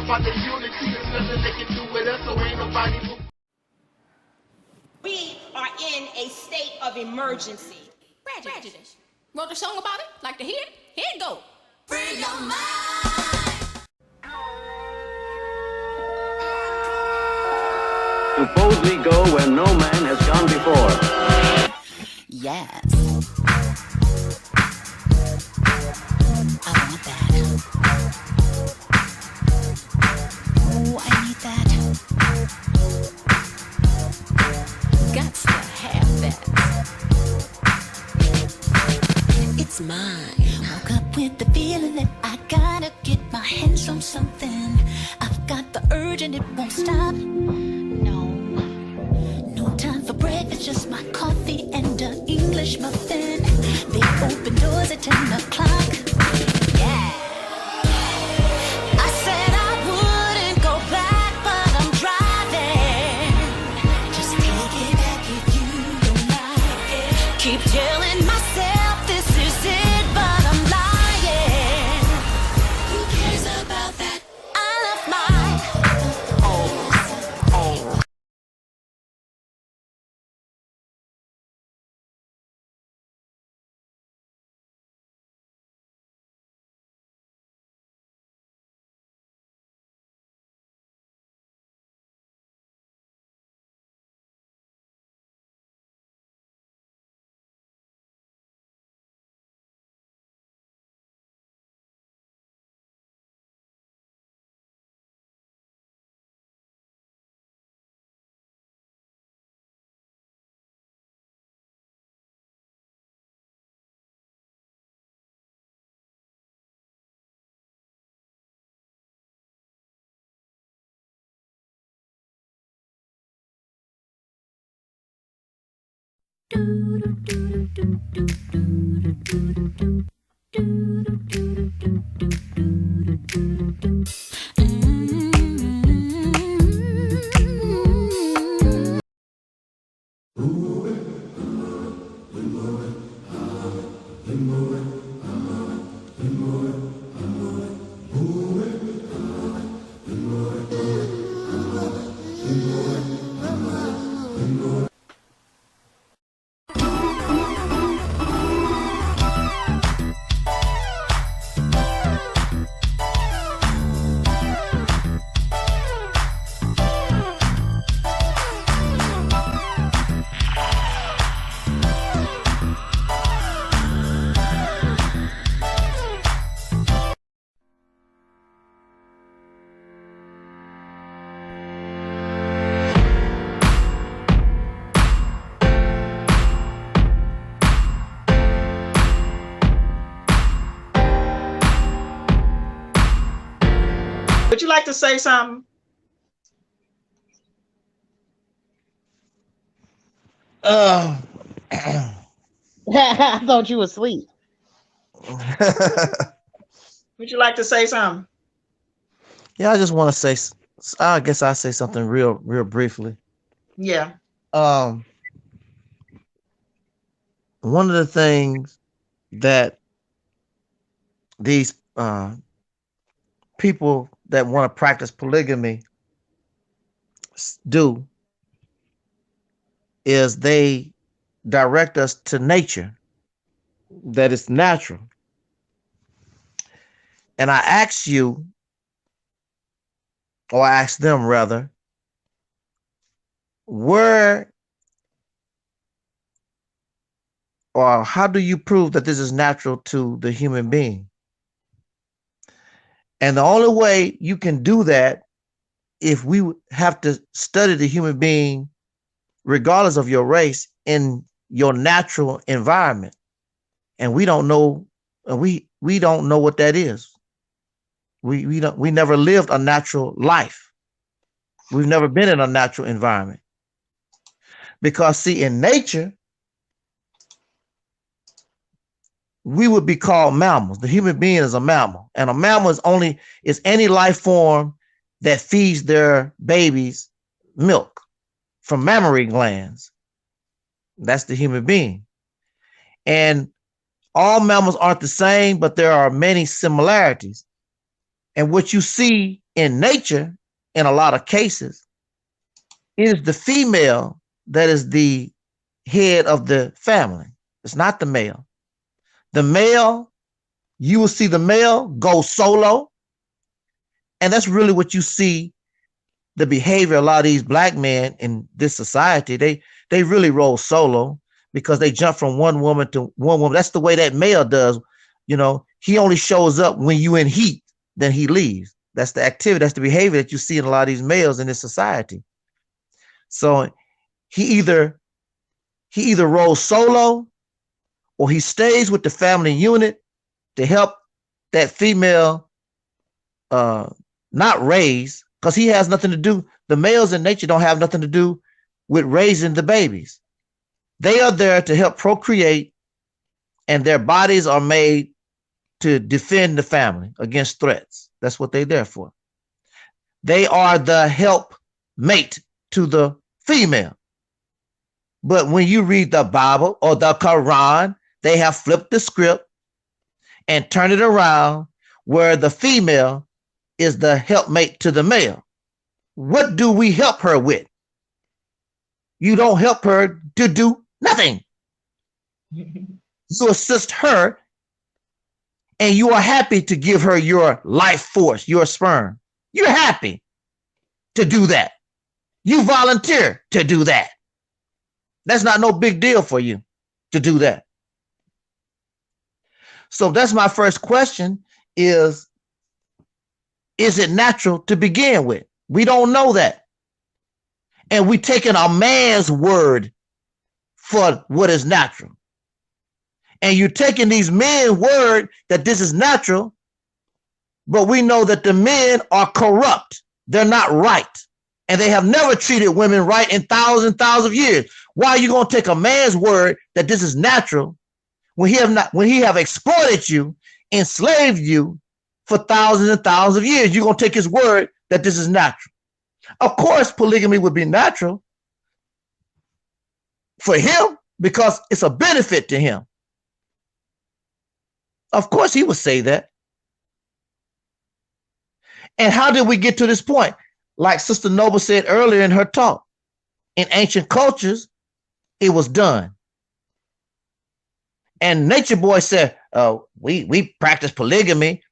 about the unity. There's nothing they can do with us, so ain't nobody. We are in a state of emergency. Prejudice. Wrote a song about it? Like to hear it? Here it go. Free your mind. To boldly go where no man has gone before. Yes. I want that. Oh, I need that. Gots to have that. It's mine. Woke up with the feeling that I gotta get my hands on something. I've got the urge and it won't stop. No time for breakfast, just my coffee and an English muffin. They open doors at 10 o'clock. Yeah. I said I wouldn't go back, but I'm driving. Just take it back if you don't like it. Keep telling myself this is it, but I'm lying. Who cares about that? I love my Would you like to say something? I thought you were asleep. Would you like to say something? Yeah, I just want to say, I guess I'll say something real briefly. Yeah. One of the things that these people that want to practice polygamy do is they direct us to nature, that it's natural. And I ask you, or I ask them rather, where or how do you prove that this is natural to the human being? And the only way you can do that, if we have to study the human being, regardless of your race, in your natural environment. And we don't know, we don't know what that is. We never lived a natural life. We've never been in a natural environment. Because see, in nature, we would be called mammals. The human being is a mammal, and a mammal is any life form that feeds their babies milk from mammary glands. That's the human being. And all mammals aren't the same, but there are many similarities. And what you see in nature, in a lot of cases, it is the female that is the head of the family. It's not the male. The male, you will see the male go solo. And that's really what you see the behavior of a lot of these black men in this society. They really roll solo because they jump from one woman to one woman. That's the way that male does. You know, he only shows up when you in heat, then he leaves. That's the activity. That's the behavior that you see in a lot of these males in this society. So he either rolls solo or he stays with the family unit to help that female not raise, because he has nothing to do. The males in nature don't have nothing to do with raising the babies. They are there to help procreate, and their bodies are made to defend the family against threats. That's what they're there for. They are the help mate to the female. But when you read the Bible or the Quran, they have flipped the script and turned it around where the female is the helpmate to the male. What do we help her with? You don't help her to do nothing. You assist her, and you are happy to give her your life force, your sperm. You're happy to do that. You volunteer to do that. That's not no big deal for you to do that. So that's my first question is it natural to begin with? We don't know that. And we taking a man's word for what is natural. And you're taking these men's word that this is natural, but we know that the men are corrupt. They're not right. And they have never treated women right in thousands of years. Why are you going to take a man's word that this is natural when he have exploited you, enslaved you for thousands and thousands of years? You're going to take his word that this is natural. Of course, polygamy would be natural for him because it's a benefit to him. Of course, he would say that. And how did we get to this point? Like Sister Noble said earlier in her talk, in ancient cultures, it was done. And Nature Boy said, we practiced polygamy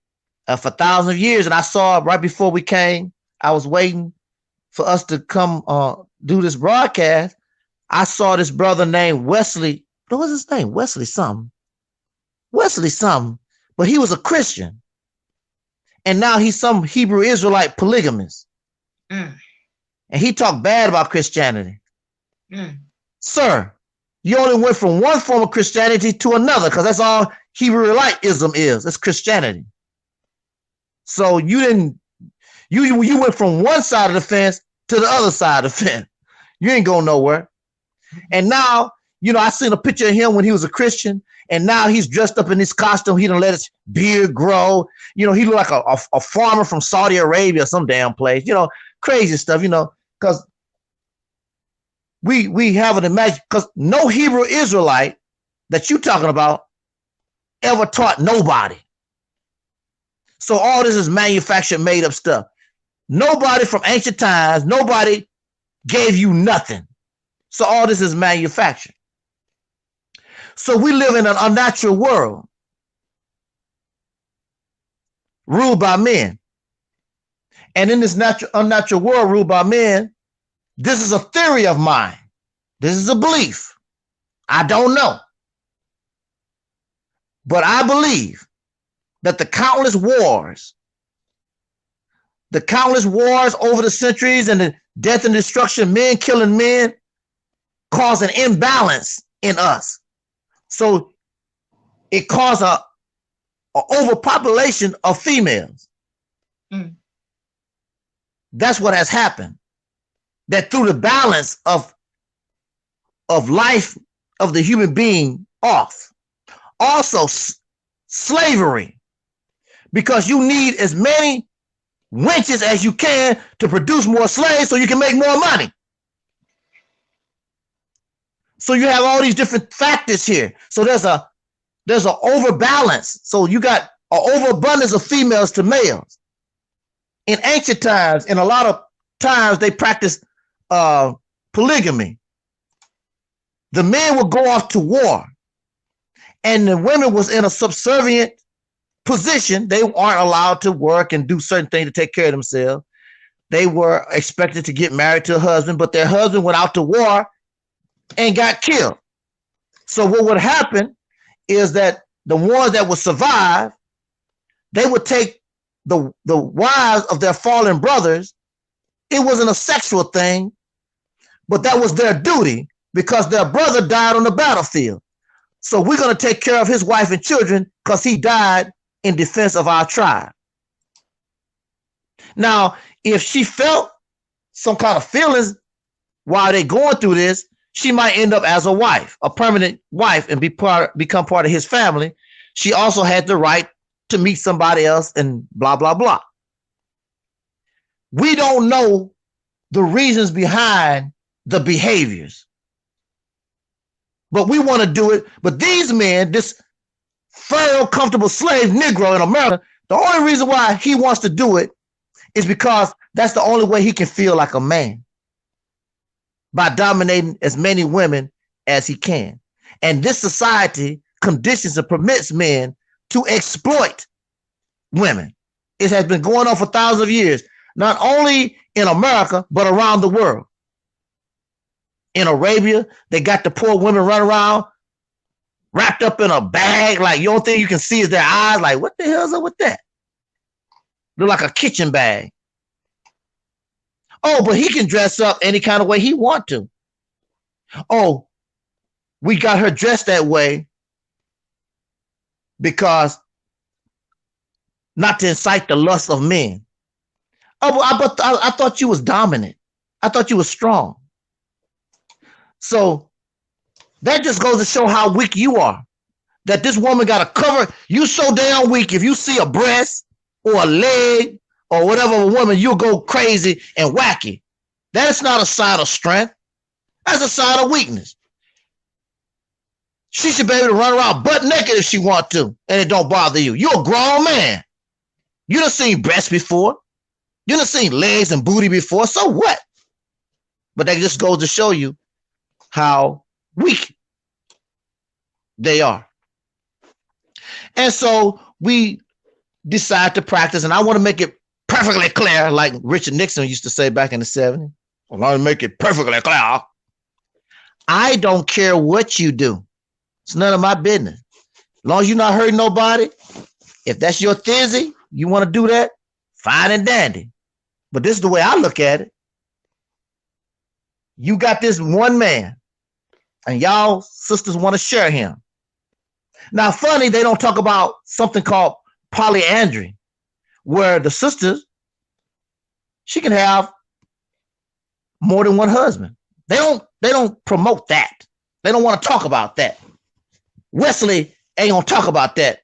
for thousands of years. And I saw right before we came, I was waiting for us to come do this broadcast. I saw this brother named Wesley. What was his name? Wesley something, but he was a Christian. And now he's some Hebrew Israelite polygamist. And he talked bad about Christianity. Sir, you only went from one form of Christianity to another because that's all Hebrewism is. It's Christianity. So you went from one side of the fence to the other side of the fence. You ain't going nowhere. And now, I seen a picture of him when he was a Christian, and now he's dressed up in this costume. He done let his beard grow. He look like a farmer from Saudi Arabia or some damn place. Crazy stuff, because we have an imagine, because no Hebrew Israelite that you talking about ever taught nobody. So all this is manufactured, made up stuff. Nobody from ancient times, nobody gave you nothing. So all this is manufactured. So we live in an unnatural world ruled by men. And in this unnatural world ruled by men, this is a theory of mine. This is a belief. I don't know. But I believe that the countless wars over the centuries and the death and destruction, men killing men, cause an imbalance in us. So it caused a overpopulation of females. That's what has happened. That threw the balance of life of the human being off. Also, slavery, because you need as many wenches as you can to produce more slaves so you can make more money. So you have all these different factors here. So there's an overbalance. So you got an overabundance of females to males. in ancient times, in a lot of times, they practiced polygamy. The men would go off to war, and the women was in a subservient position. They aren't allowed to work and do certain things to take care of themselves. They were expected to get married to a husband, but their husband went out to war and got killed. So what would happen is that the ones that would survive, they would take the wives of their fallen brothers. It wasn't a sexual thing, but that was their duty because their brother died on the battlefield. So we're going to take care of his wife and children because he died in defense of our tribe. Now, if she felt some kind of feelings while they're going through this, she might end up as a wife, a permanent wife, and become part of his family. She also had the right to meet somebody else and blah, blah, blah. We don't know the reasons behind the behaviors, but we want to do it. But these men, this feral, comfortable slave Negro in America, the only reason why he wants to do it is because that's the only way he can feel like a man, by dominating as many women as he can. And this society conditions and permits men to exploit women. It has been going on for thousands of years, not only in America, but around the world. In Arabia, they got the poor women running around wrapped up in a bag. Like, the only thing you can see is their eyes. Like, what the hell's up with that? Look like a kitchen bag. Oh, but he can dress up any kind of way he want to. Oh, we got her dressed that way because not to incite the lust of men. Oh, but I thought you was dominant. I thought you was strong. So that just goes to show how weak you are. That this woman got to cover you so damn weak. If you see a breast or a leg or whatever a woman, you'll go crazy and wacky. That is not a sign of strength. That's a sign of weakness. She should be able to run around butt naked if she want to, and it don't bother you. You're a grown man. You done seen breasts before. You done seen legs and booty before. So what? But that just goes to show you how weak they are. And so we decide to practice, and I want to make it perfectly clear, like Richard Nixon used to say back in the 70s. I want to make it perfectly clear. I don't care what you do. It's none of my business. As long as you're not hurting nobody, if that's your thizzy, you want to do that, fine and dandy. But this is the way I look at it. You got this one man, and y'all sisters want to share him. Now, funny, they don't talk about something called polyandry, where the sisters, she can have more than one husband. They don't promote that. They don't want to talk about that. Wesley ain't gonna talk about that.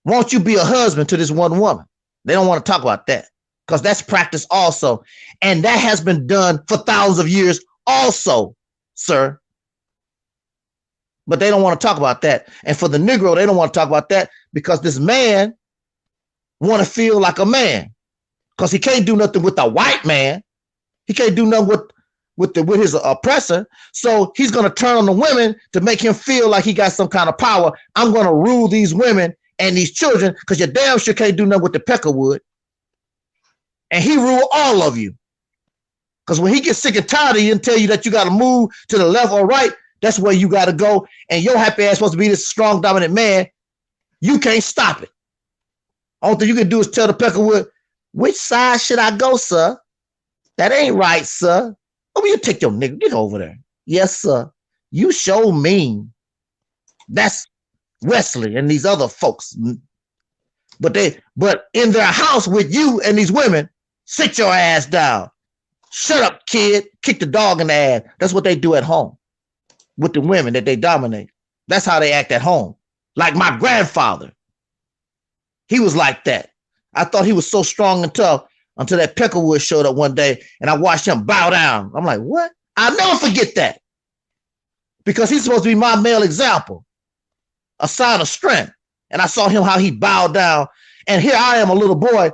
Won't you be a husband to this one woman? They don't want to talk about that because that's practice also. And that has been done for thousands of years also, sir. But they don't want to talk about that. And for the Negro, they don't want to talk about that because this man want to feel like a man because he can't do nothing with a white man. He can't do nothing with his oppressor. So he's going to turn on the women to make him feel like he got some kind of power. I'm going to rule these women and these children because you damn sure can't do nothing with the peckerwood. And he rule all of you. Because when he gets sick and tired of you and tell you that you got to move to the left or right, that's where you got to go. And your happy ass supposed to be this strong, dominant man. You can't stop it. All thing you can do is tell the peckerwood, which side should I go, sir? That ain't right, sir. Oh, you take your nigga, get over there. Yes, sir. You show mean. That's Wesley and these other folks. But in their house with you and these women, sit your ass down. Shut up, kid. Kick the dog in the ass. That's what they do at home with the women that they dominate. That's how they act at home. Like my grandfather. He was like that. I thought he was so strong and tough until that peckerwood showed up one day and I watched him bow down. I'm like, what? I'll never forget that. Because he's supposed to be my male example, a sign of strength. And I saw him, how he bowed down. And here I am, a little boy,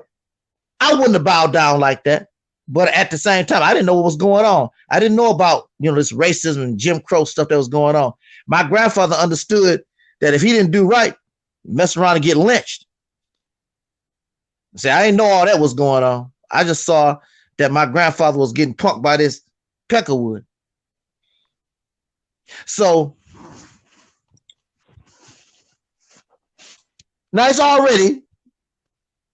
I wouldn't have bowed down like that. But at the same time, I didn't know what was going on. I didn't know about, this racism and Jim Crow stuff that was going on. My grandfather understood that if he didn't do right, mess around and get lynched. See, I didn't know all that was going on. I just saw that my grandfather was getting punked by this peckerwood. So now it's already,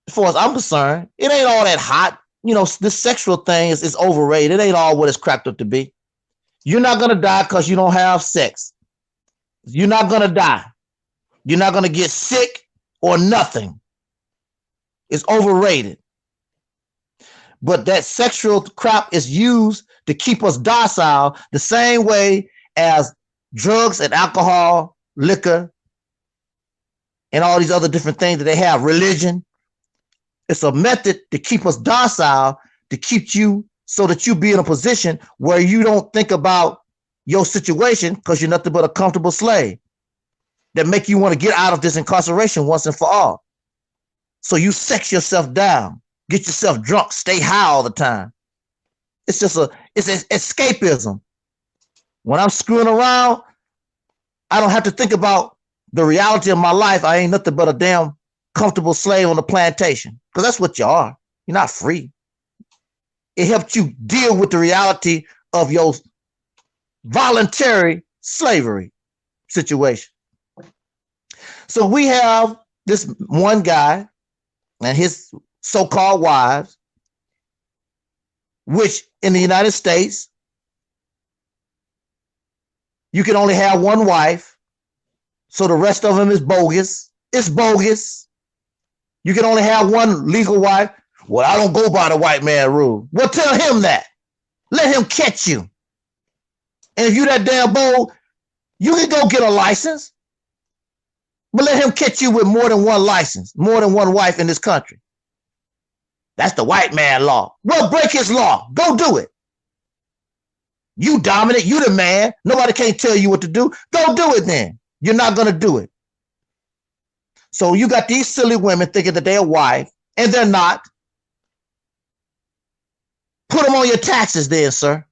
as far as I'm concerned, it ain't all that hot. This sexual thing is overrated. It ain't all what it's cracked up to be. You're not going to die because you don't have sex. You're not going to die. You're not going to get sick or nothing. It's overrated. But that sexual crap is used to keep us docile the same way as drugs and alcohol, liquor, and all these other different things that they have, religion. It's a method to keep us docile, to keep you so that you be in a position where you don't think about your situation because you're nothing but a comfortable slave that make you want to get out of this incarceration once and for all. So you sex yourself down, get yourself drunk, stay high all the time. It's just it's escapism. When I'm screwing around, I don't have to think about the reality of my life. I ain't nothing but a damn comfortable slave on the plantation, because that's what you are. You're not free. It helped you deal with the reality of your voluntary slavery situation. So we have this one guy and his so-called wives, which in the United States, you can only have one wife. So the rest of them is bogus. It's bogus. You can only have one legal wife. Well, I don't go by the white man rule. Well, tell him that. Let him catch you. And if you that damn bold, you can go get a license. But let him catch you with more than one license, more than one wife in this country. That's the white man law. Well, break his law. Go do it. You dominant. You the man. Nobody can't tell you what to do. Go do it then. You're not going to do it. So you got these silly women thinking that they're a wife, and they're not. Put them on your taxes then, sir.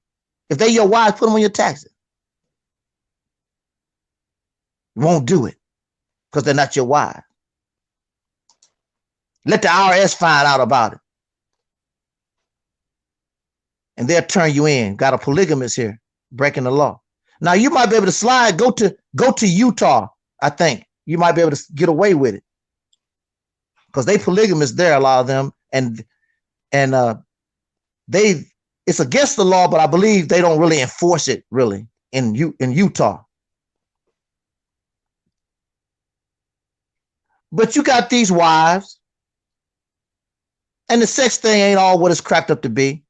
If they're your wives, put them on your taxes. You won't do it because they're not your wife. Let the IRS find out about it. And they'll turn you in. Got a polygamist here, breaking the law. Now you might be able to slide, go to Utah, I think. You might be able to get away with it. Because they polygamists there, a lot of them, and it's against the law, but I believe they don't really enforce it really in Utah. But you got these wives, and the sex thing ain't all what it's cracked up to be.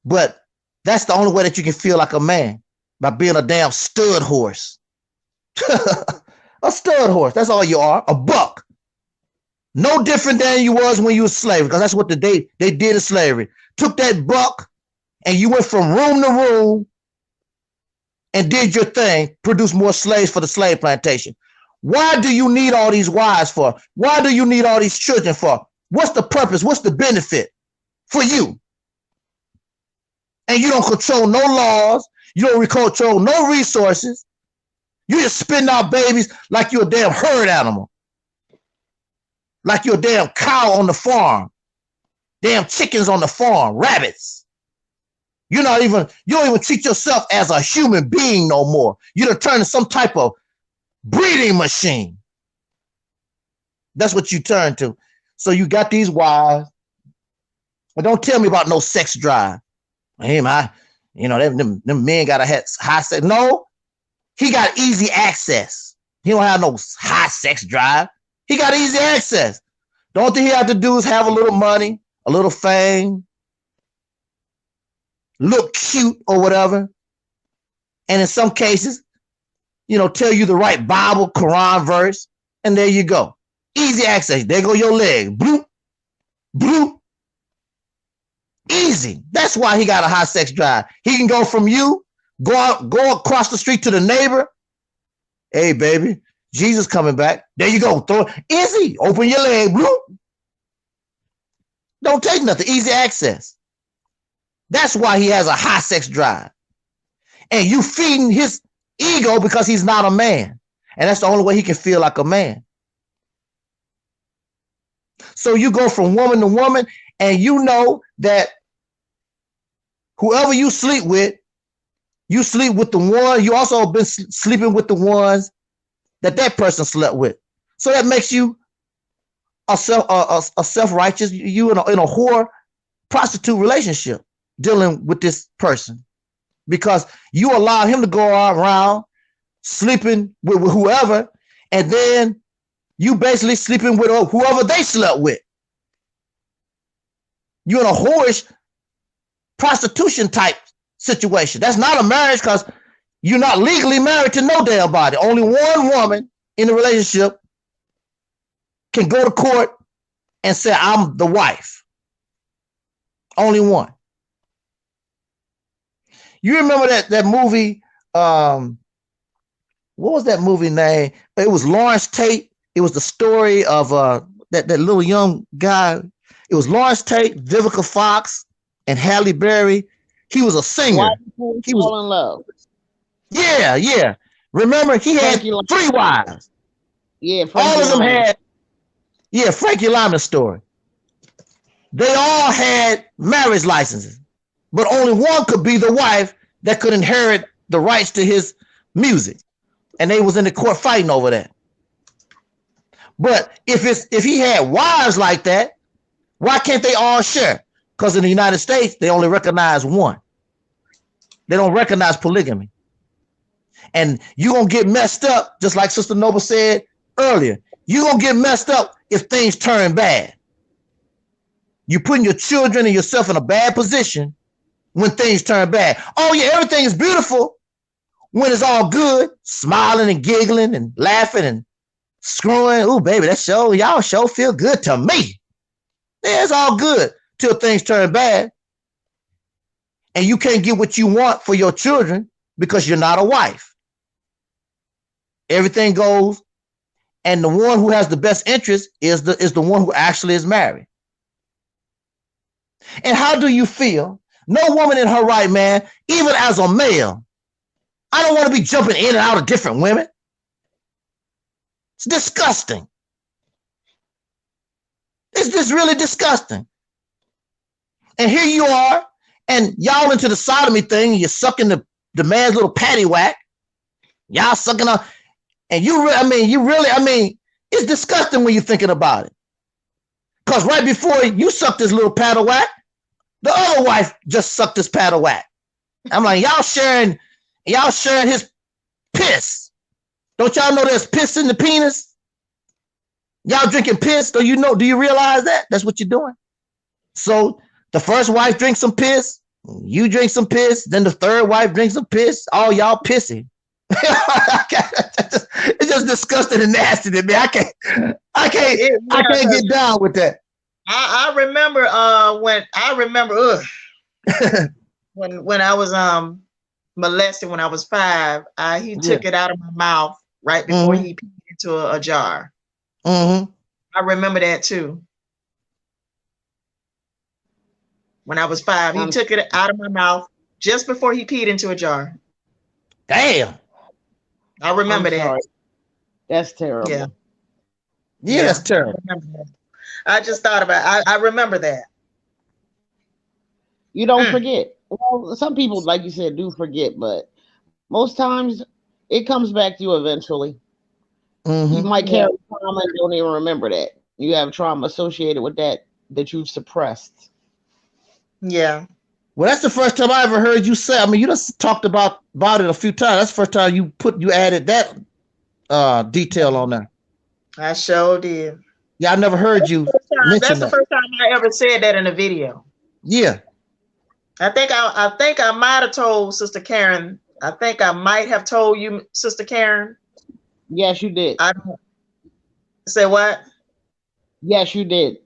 But that's the only way that you can feel like a man, by being a damn stud horse. A stud horse. That's all you are. A buck. No different than you was when you was slave, because that's what they did in slavery. Took that buck and you went from room to room and did your thing, produced more slaves for the slave plantation. Why do you need all these wives for? Why do you need all these children for? What's the purpose? What's the benefit for you? And you don't control no laws. You don't control no resources. You just spitting out babies like you're a damn herd animal. Like you're a damn cow on the farm. Damn chickens on the farm, rabbits. You don't even treat yourself as a human being no more. You done turn to some type of breeding machine. That's what you turn to. So you got these wives. But don't tell me about no sex drive. Hey, them men got a high sex. No, he got easy access. He don't have no high sex drive. He got easy access. The only thing he have to do is have a little money, a little fame, look cute or whatever. And in some cases, tell you the right Bible, Quran verse, and there you go. Easy access. There go your leg. Bloop, bloop. Easy. That's why he got a high sex drive. He can go from you, go across the street to the neighbor. Hey, baby, Jesus coming back. There you go. Throw it. Easy. Open your leg. Bloop. Don't take nothing. Easy access. That's why he has a high sex drive. And you feeding his ego because he's not a man. And that's the only way he can feel like a man. So you go from woman to woman, and you know that whoever you sleep with the one, you also been sleeping with the ones that person slept with. So that makes you a self-righteous, you in a whore prostitute relationship dealing with this person, because you allow him to go around sleeping with whoever, and then you basically sleeping with whoever they slept with. You're in a whorish prostitution type situation. That's not a marriage, because you're not legally married to no damn body. Only one woman in the relationship can go to court and say, I'm the wife. Only one. You remember that movie, what was that movie name? It was Lawrence Tate. It was the story of that little young guy. It was Lawrence Tate, Vivica Fox, and Halle Berry. He was a singer. He was fall in love. Yeah. Remember, he had 3 wives. Yeah, all of them had. Yeah, Frankie Lyman's story. They all had marriage licenses, but only one could be the wife that could inherit the rights to his music, and they was in the court fighting over that. But if he had wives like that, why can't they all share? Because in the United States, they only recognize one. They don't recognize polygamy. And you're going to get messed up, just like Sister Noble said earlier. You're going to get messed up if things turn bad. You're putting your children and yourself in a bad position when things turn bad. Oh, yeah, everything is beautiful when it's all good, smiling and giggling and laughing and screwing. Oh, baby, y'all sure feel good to me. Yeah, it's all good till things turn bad. And you can't get what you want for your children because you're not a wife. Everything goes, and the one who has the best interest is the one who actually is married. And how do you feel? No woman in her right, man, even as a male, I don't want to be jumping in and out of different women. It's disgusting. It's just really disgusting. And here you are, and y'all into the sodomy thing, and you're sucking the man's little patty whack. Y'all sucking up, and it's disgusting when you're thinking about it. Because right before you sucked this little paddle whack, the other wife just sucked this paddle whack. I'm like, y'all sharing his piss. Don't y'all know there's piss in the penis? Y'all drinking piss? Do you realize that? That's what you're doing. So the first wife drinks some piss, you drink some piss, then the third wife drinks some piss, all y'all pissing. It's just disgusting and nasty to me. I can't get down with that. I remember when I was molested when I was 5, he took it out of my mouth right before he peed into a jar. Mm-hmm. I remember that too. When I was 5, he took it out of my mouth just before he peed into a jar. Damn. I remember that. That's terrible. Yeah, that's terrible. I just thought about it. I remember that. You don't forget. Well, some people, like you said, do forget, but most times it comes back to you eventually. Mm-hmm. You might carry trauma and don't even remember that. You have trauma associated with that you've suppressed. Yeah. Well, that's the first time I ever heard you say. I mean, you just talked about it a few times. That's the first time you added that detail on there. I sure did. Yeah, I never heard you mention That's the first time I ever said that in a video. Yeah. I think I might have told Sister Karen. I think I might have told you, Sister Karen. Yes, you did. I don't say what? Yes, you did.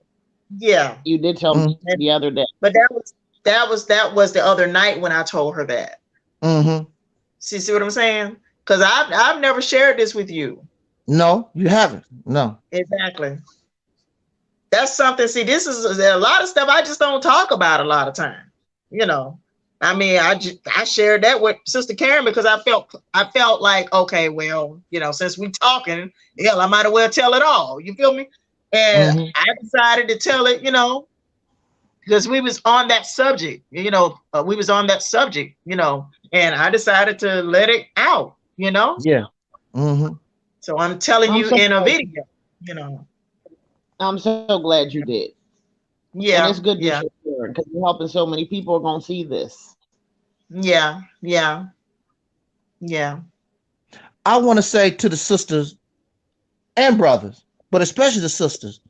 Yeah. You did tell me the other day. But that was the other night when I told her that. Mm-hmm. See what I'm saying? Because I've never shared this with you. No, you haven't. No. Exactly. that's something. See, this is a lot of stuff I just don't talk about a lot of time. You know, I mean, I shared that with Sister Karen because I felt like, okay, well, you know, since we talking, hell, I might as well tell it all. You feel me? And I decided to tell it, you know, because we was on that subject, you know, and I decided to let it out, you know. Yeah. So I'm telling you in a video, you know. I'm so glad you did. Yeah, and it's good to share because you're helping so many people are gonna see this. Yeah. I want to say to the sisters and brothers, but especially the sisters,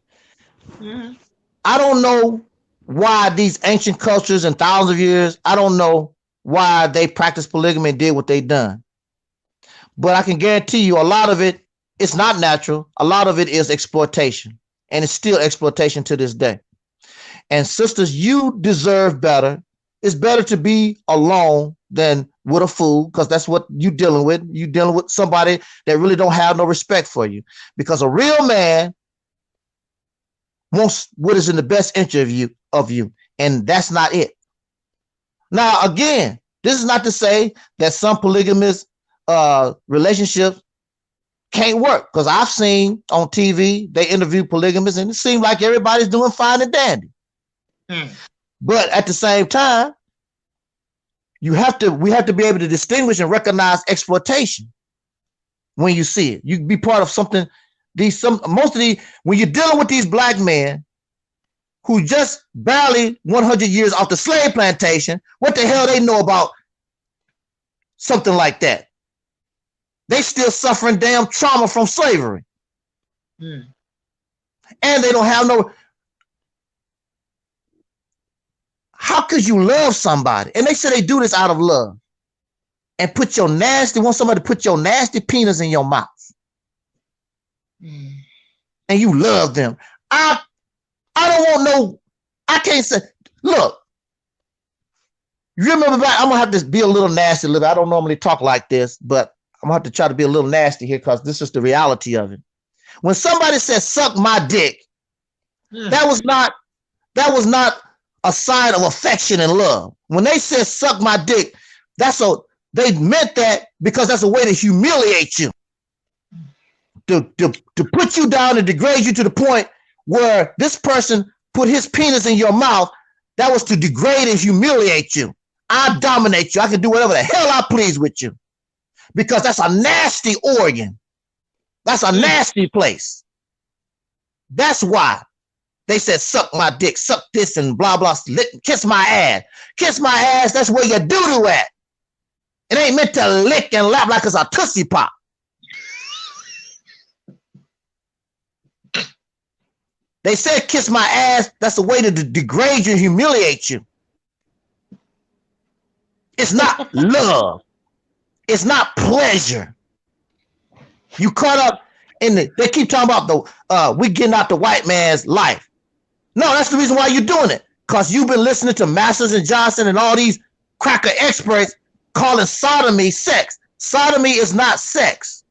I don't know why these ancient cultures and thousands of years, I don't know why they practiced polygamy and did what they done. But I can guarantee you a lot of it is not natural. A lot of it is exploitation, and it's still exploitation to this day. And sisters, you deserve better. It's better to be alone than with a fool, because that's what you're dealing with. You're dealing with somebody that really don't have no respect for you, because a real man wants what is in the best interest of you, and that's not it. Now, again, this is not to say that some polygamous relationships can't work, because I've seen on TV they interview polygamists and it seems like everybody's doing fine and dandy. But at the same time, we have to be able to distinguish and recognize exploitation when you see it. You can be part of something. When you're dealing with these black men who just barely 100 years off the slave plantation, what the hell they know about something like that? They still suffering damn trauma from slavery. And they don't have no. How could you love somebody? And they say they do this out of love. And want somebody to put your nasty penis in your mouth. And you love them. I don't want no, I can't say, look, you remember back, I'm gonna have to be a little nasty a little bit. I don't normally talk like this, but I'm gonna have to try to be a little nasty here because this is the reality of it. When somebody says suck my dick, that was not a sign of affection and love. When they said suck my dick, they meant that because that's a way to humiliate you. To put you down and degrade you to the point where this person put his penis in your mouth, that was to degrade and humiliate you. I dominate you. I can do whatever the hell I please with you. Because that's a nasty organ. That's a nasty place. That's why they said, suck my dick, suck this and blah, blah, kiss my ass. Kiss my ass, that's where your doo-doo at. It ain't meant to lick and lap like it's a Tootsie Pop. They said kiss my ass, that's a way to degrade you and humiliate you. It's not love. It's not pleasure. You caught up in they keep talking about we getting out the white man's life. No, that's the reason why you're doing it. Because you've been listening to Masters and Johnson and all these cracker experts calling sodomy sex. Sodomy is not sex.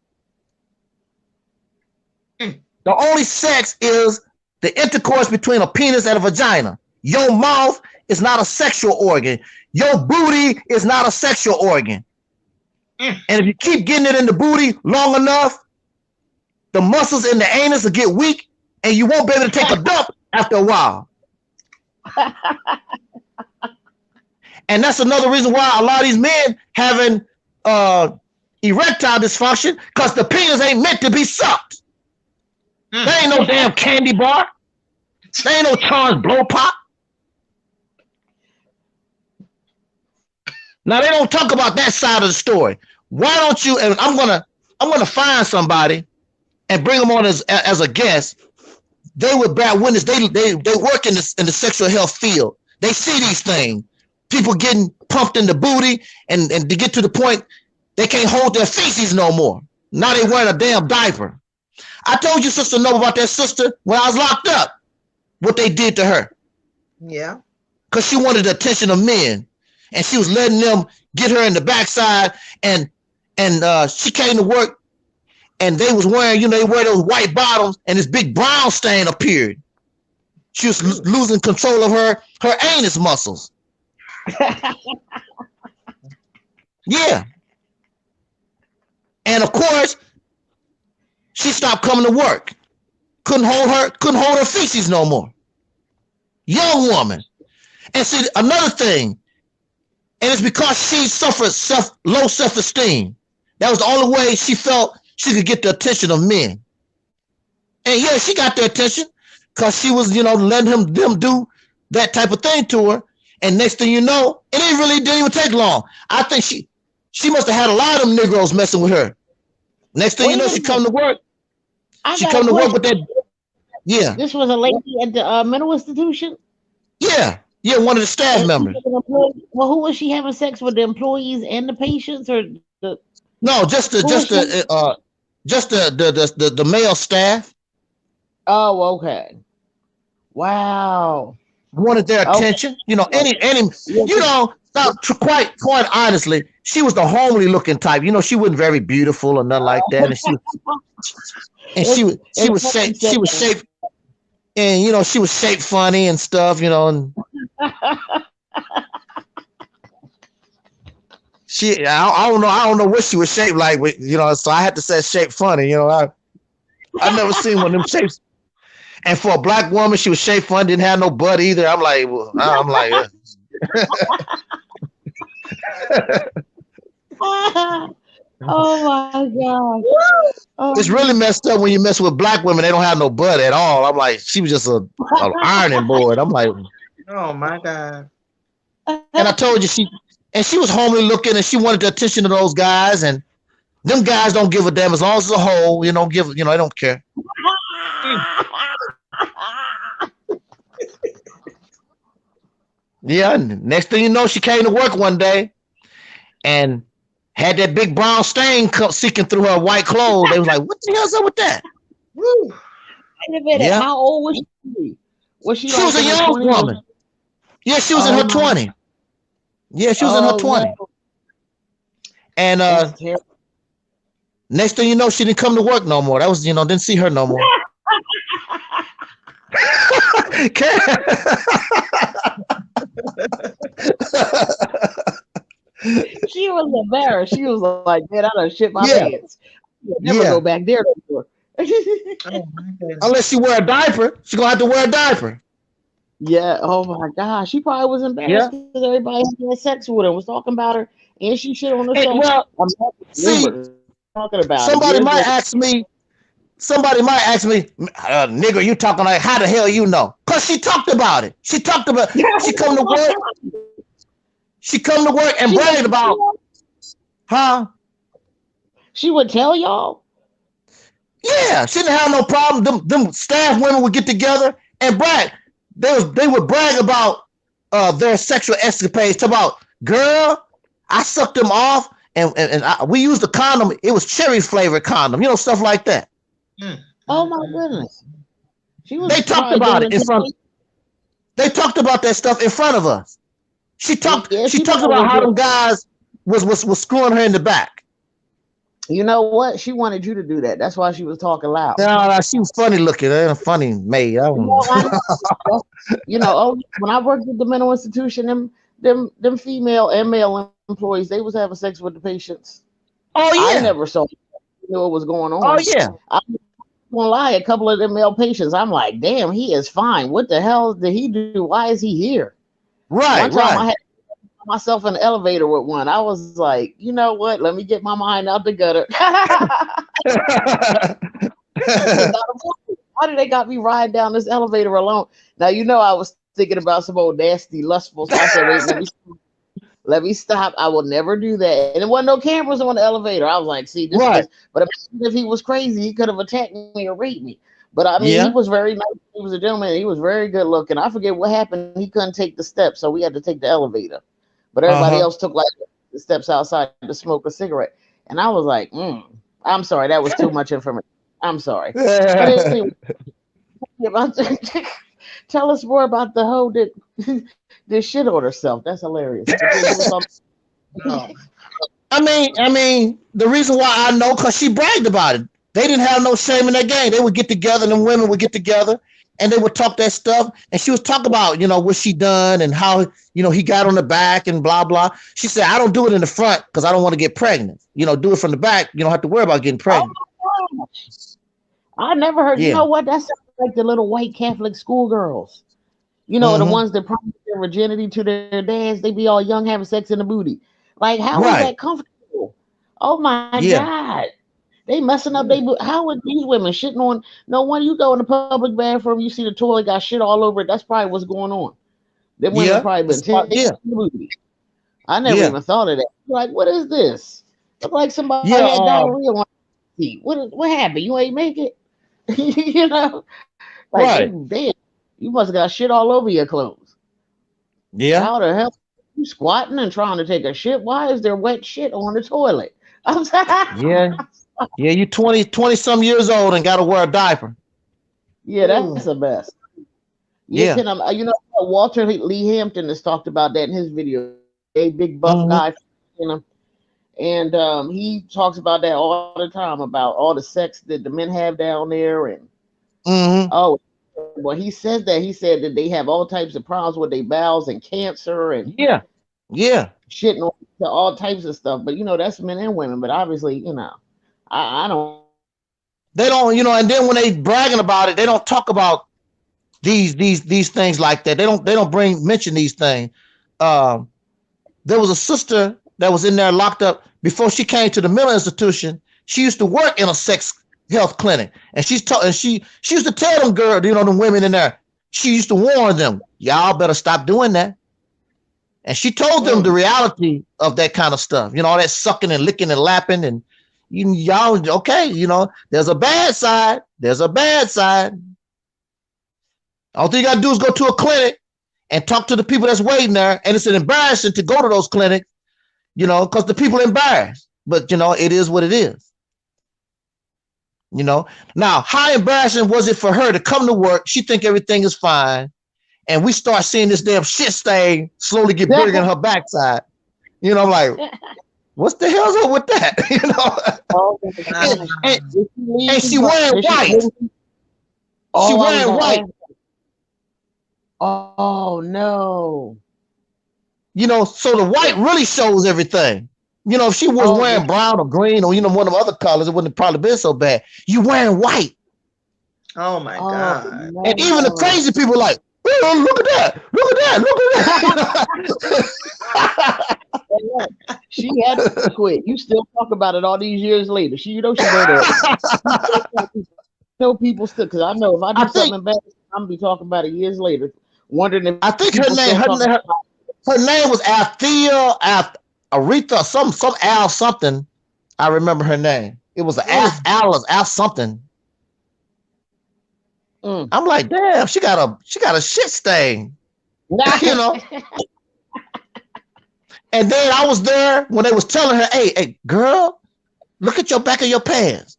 The only sex is the intercourse between a penis and a vagina. Your mouth is not a sexual organ. Your booty is not a sexual organ. And if you keep getting it in the booty long enough, the muscles in the anus will get weak and you won't be able to take a dump after a while. And that's another reason why a lot of these men having erectile dysfunction, because the penis ain't meant to be sucked. There ain't no damn candy bar. There ain't no Charles blow pop. Now they don't talk about that side of the story. Why don't you? And I'm gonna find somebody and bring them on as a guest. They would bear witness. They work in the sexual health field. They see these things. People getting pumped in the booty, and to get to the point they can't hold their feces no more. Now they wearing a damn diaper. I told you, sister, know about that sister when I was locked up. What they did to her. Yeah. Because she wanted the attention of men. And she was letting them get her in the backside, and she came to work, and they was wearing, they wear those white bottoms, and this big brown stain appeared. She was losing control of her anus muscles. Yeah. And of course, she stopped coming to work. Couldn't hold her feces no more. Young woman. And see, another thing, and it's because she suffered low self-esteem. That was the only way she felt she could get the attention of men. And yeah, she got their attention because she was, letting them do that type of thing to her. And next thing you know, it didn't even take long. I think she must have had a lot of them Negroes messing with her. Next thing you know, she come to work. She come to work with that. Yeah. This was a lady at the mental institution? Yeah. Yeah, one of the staff members. Well, who was she having sex with, the employees and the patients, or the? No, just the male staff. Oh, okay. Wow. Wanted their attention. Quite honestly, she was the homely looking type. She wasn't very beautiful or nothing like that. And she was shaped, and she was shaped funny and stuff, and I don't know what she was shaped like, but so I had to say shaped funny, I never seen one of them shapes. And for a black woman, she was shaped funny, didn't have no butt either. I'm like oh my God. It's really messed up when you mess with black women. They don't have no butt at all. I'm like, she was just an ironing board. I'm like, oh my God. And I told you she was homely looking, and she wanted the attention of those guys, and them guys don't give a damn as long as it's a hole. They don't care. Yeah. Next thing you know, she came to work one day, and had that big brown stain seeking through her white clothes. They was like, "What the hell's up with that?" Wait a minute. Yeah. How old was she? She was a young woman. Yeah, she was in her 20s. Yeah, she was in her 20s. No. And next thing you know, she didn't come to work no more. That was, didn't see her no more. She was embarrassed. She was like, "Man, I done shit my pants. Never go back there no more." Unless she wear a diaper, she's gonna have to wear a diaper. Yeah. Oh my gosh, she probably was embarrassed because everybody had sex with her, was talking about her, and she shit on the show. Well, talking about somebody might ask me, nigga, you talking like, how the hell you know? Because she talked about it. She come to work. She come to work and bragged about, huh? She would tell y'all. Yeah, she didn't have no problem. Them staff women would get together and brag. They would brag about their sexual escapades. Talk about, girl, I sucked them off, and we used the condom. It was cherry flavored condom, stuff like that. Oh my goodness! They talked about it in front. They talked about that stuff in front of us. She talked about how them guys was screwing her in the back. You know what? She wanted you to do that. That's why she was talking loud. No, she was funny looking. Funny maid. When I worked at the mental institution, them female and male employees, they was having sex with the patients. Oh yeah. I never saw what was going on. Oh yeah. I'm gonna lie, a couple of them male patients, I'm like, damn, he is fine. What the hell did he do? Why is he here? Right. One time I had myself in the elevator with one. I was like, you know what? Let me get my mind out the gutter. Why did they got me riding down this elevator alone? Now I was thinking about some old nasty, lustful stuff. I said, wait, let me stop. I will never do that. And there wasn't no cameras on the elevator. I was like, see, this is, but if he was crazy, he could have attacked me or raped me. But I mean, he was very nice. He was a gentleman. He was very good looking. I forget what happened. He couldn't take the steps, so we had to take the elevator. But everybody else took like the steps outside to smoke a cigarette. And I was like, I'm sorry. That was too much information. I'm sorry. But anyway, tell us more about the hoe that did shit on herself. That's hilarious. I mean, the reason why I know, because she bragged about it. They didn't have no shame in their game. They would get together, and them women would get together, and they would talk that stuff. And she was talking about, what she done and how, he got on the back and blah, blah. She said, I don't do it in the front because I don't want to get pregnant. Do it from the back. You don't have to worry about getting pregnant. Oh, I never heard. You know what? That sounds like the little white Catholic schoolgirls. The ones that promise their virginity to their dads. They be all young, having sex in the booty. Like, how is that comfortable? Oh my God. They messing up. How are these women shitting on? No wonder you go in the public bathroom, you see the toilet got shit all over it. That's probably what's going on. Them women probably been taking the booty. I never even thought of that. Like, what is this? Look like somebody had diarrhea on the seat. What happened? You ain't make it? Like, damn, you must have got shit all over your clothes. Yeah. How the hell you squatting and trying to take a shit? Why is there wet shit on the toilet? Yeah, you 20 some years old and got to wear a diaper. Yeah, that's the best. Walter Lee Hampton has talked about that in his video. A big buff guy, and he talks about that all the time, about all the sex that the men have down there. And he said that they have all types of problems with their bowels and cancer and shitting on all types of stuff. But that's men and women. But obviously, I don't. They don't, and then when they bragging about it, they don't talk about these things like that. They don't mention these things. There was a sister that was in there locked up before she came to the mental institution. She used to work in a sex health clinic, and she used to tell them girls, them women in there. She used to warn them, y'all better stop doing that. And she told them the reality of that kind of stuff. All that sucking and licking and lapping, and y'all okay. There's a bad side. There's a bad side. All thing you gotta do is go to a clinic and talk to the people that's waiting there. And it's an embarrassing to go to those clinics, because the people are embarrassed. But it is what it is. Now, how embarrassing was it for her to come to work? She think everything is fine, and we start seeing this damn shit stain slowly get bigger in her backside. I'm like, what's the hell's up with that? And she wearing white. She wearing white. Oh no. So the white really shows everything. If she was wearing brown or green or one of the other colors, it wouldn't have probably been so bad. You wearing white. Oh my God. No. And even the crazy people like, oh, look at that. Look at that. She had to quit. You still talk about it all these years later. She know that. Tell people still, because I know if I do something bad, I'm gonna be talking about it years later. Wondering if I think her name was Althea, Aretha, some Al something. I remember her name. It was Al something. I'm like, damn, she got a shit stain. And then I was there when they was telling her, hey, girl, look at your back of your pants.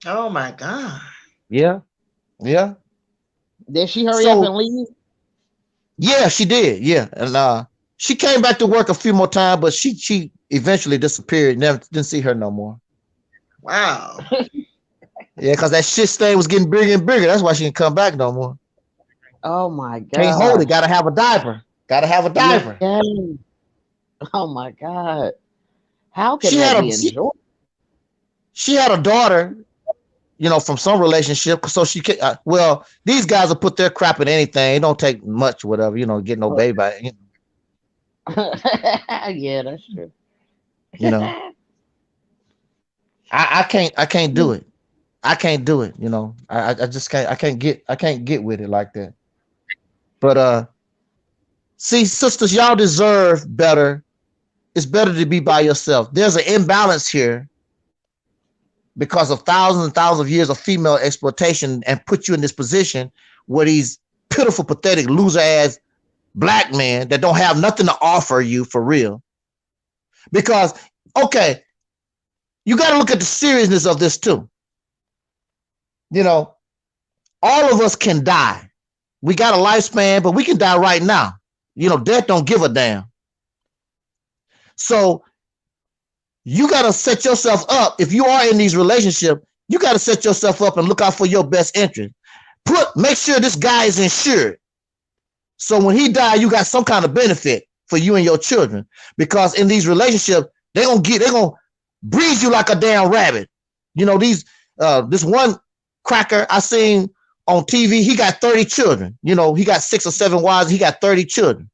Oh my God. Yeah. Did she hurry up and leave? Yeah, she did. Yeah. And she came back to work a few more times, but she eventually disappeared. Never didn't see her no more. Wow. Yeah, because that shit stain was getting bigger and bigger. That's why she didn't come back no more. Oh my God. Can't hold it. Gotta have a diaper. Yeah. Oh my God. How can that be enjoyed? She had a daughter, from some relationship. So she can, these guys will put their crap in anything. It don't take much, whatever, get no baby by it. Yeah, that's true. I can't do it. I can't do it. I just can't. I can't get with it like that. But see, sisters, y'all deserve better. It's better to be by yourself. There's an imbalance here because of thousands and thousands of years of female exploitation, and put you in this position where these pitiful, pathetic, loser ass black men that don't have nothing to offer you for real. Because, okay, you got to look at the seriousness of this too. All of us can die. We got a lifespan, but we can die right now. Death don't give a damn. So you got to set yourself up. If you are in these relationships, you got to set yourself up and look out for your best interest. make sure this guy is insured. So when he died, you got some kind of benefit for you and your children. Because in these relationships, they're gonna breed you like a damn rabbit. You know, this one cracker I seen on TV, he got 30 children. You know, he got 6 or 7 wives, he got 30 children.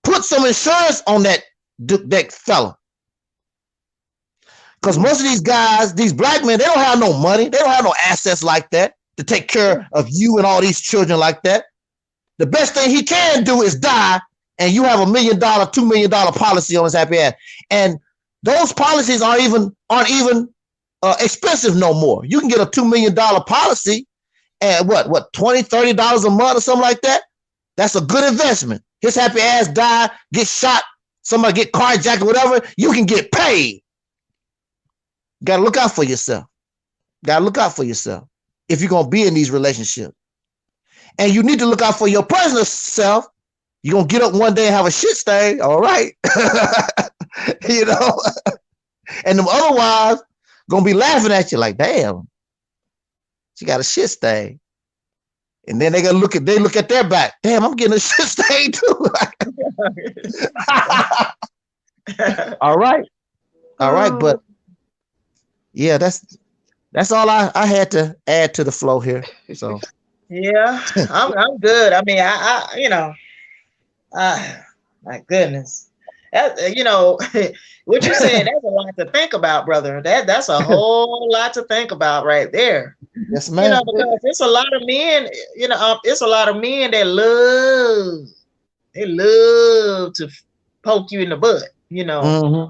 Put some insurance on that fella. Because most of these guys, these black men, they don't have no money. They don't have no assets like that to take care of you and all these children like that. The best thing he can do is die, and you have $1 million, $2 million policy on his happy ass. And those policies aren't even expensive no more. You can get a $2 million policy at what $20, $30 a month or something like that. That's a good investment. His happy ass die, get shot, somebody get carjacked or whatever, you can get paid. You gotta look out for yourself. If you're gonna be in these relationships. And you need to look out for your personal self. You're gonna get up one day and have a shit stain, all right. You know, and them other wives gonna be laughing at you like, damn, she got a shit stain. And then they look at their back. Damn, I'm getting a shit stain too. All right. But yeah, that's all I had to add to the flow here. So yeah, I'm good. I mean, my goodness, you know, what you're saying, that's a lot to think about, brother. That's a whole lot to think about right there. Yes, ma'am. You know, because it's a lot of men, it's a lot of men that love to poke you in the butt, you know. Mm-hmm.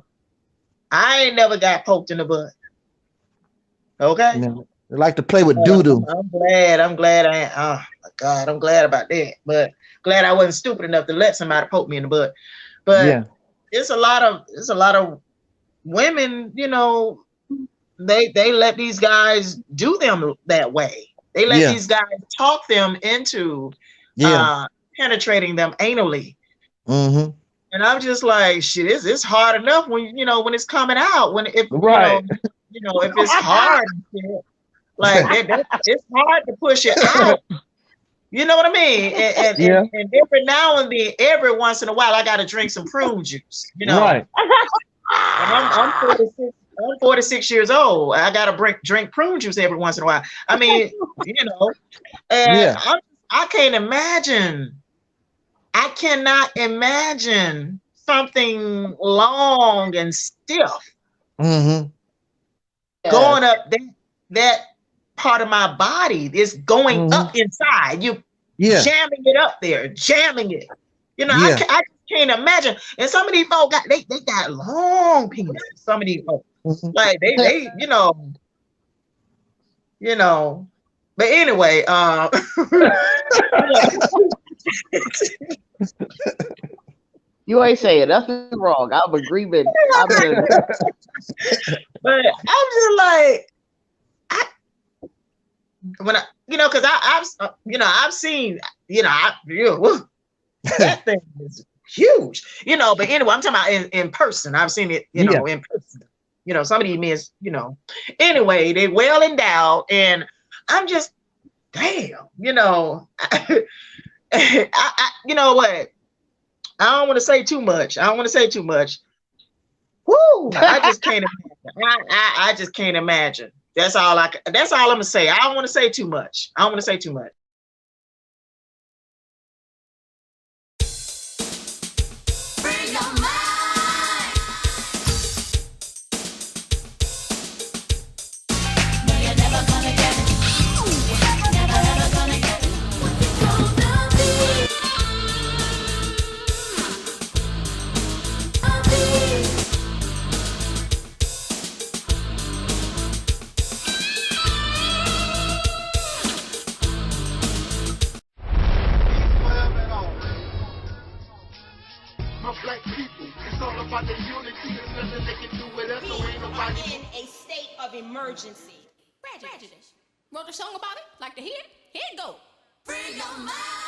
I ain't never got poked in the butt. Okay. You know, they like to play with doo-doo. I'm glad oh my God, I'm glad about that. But glad I wasn't stupid enough to let somebody poke me in the butt. But yeah, it's a lot of women, you know, they let these guys do them that way. They let these guys talk them into penetrating them anally. Mm-hmm. And I'm just like, shit, it's hard enough when it's coming out. If it's hard, like it's hard to push it out. You know what I mean? And every once in a while, I got to drink some prune juice. You know, right? And I'm 46 years old. I got to drink prune juice every once in a while. I mean, you know, and I can't imagine. I cannot imagine something long and stiff going up that part of my body is going up inside. You jamming it up there, jamming it. You know, I just can't imagine. And some of these folks got long penises. Some of these folks, like they you know. But anyway, you ain't saying nothing wrong. I'm agreement. But I'm just like, because I've seen, that thing is huge, But anyway, I'm talking about in person. I've seen it, in person. Some of these men, Anyway, they well endowed, and I'm just, damn, I you know what? I don't want to say too much. Woo! I just can't imagine. I just can't imagine. That's all I'm gonna say. I don't want to say too much. Black people, it's all about the unity. There's nothing they can do with us, so ain't nobody. We are in a state of emergency. Prejudice. Wrote a song about it? Like to hear it? Here it go. Free your mind.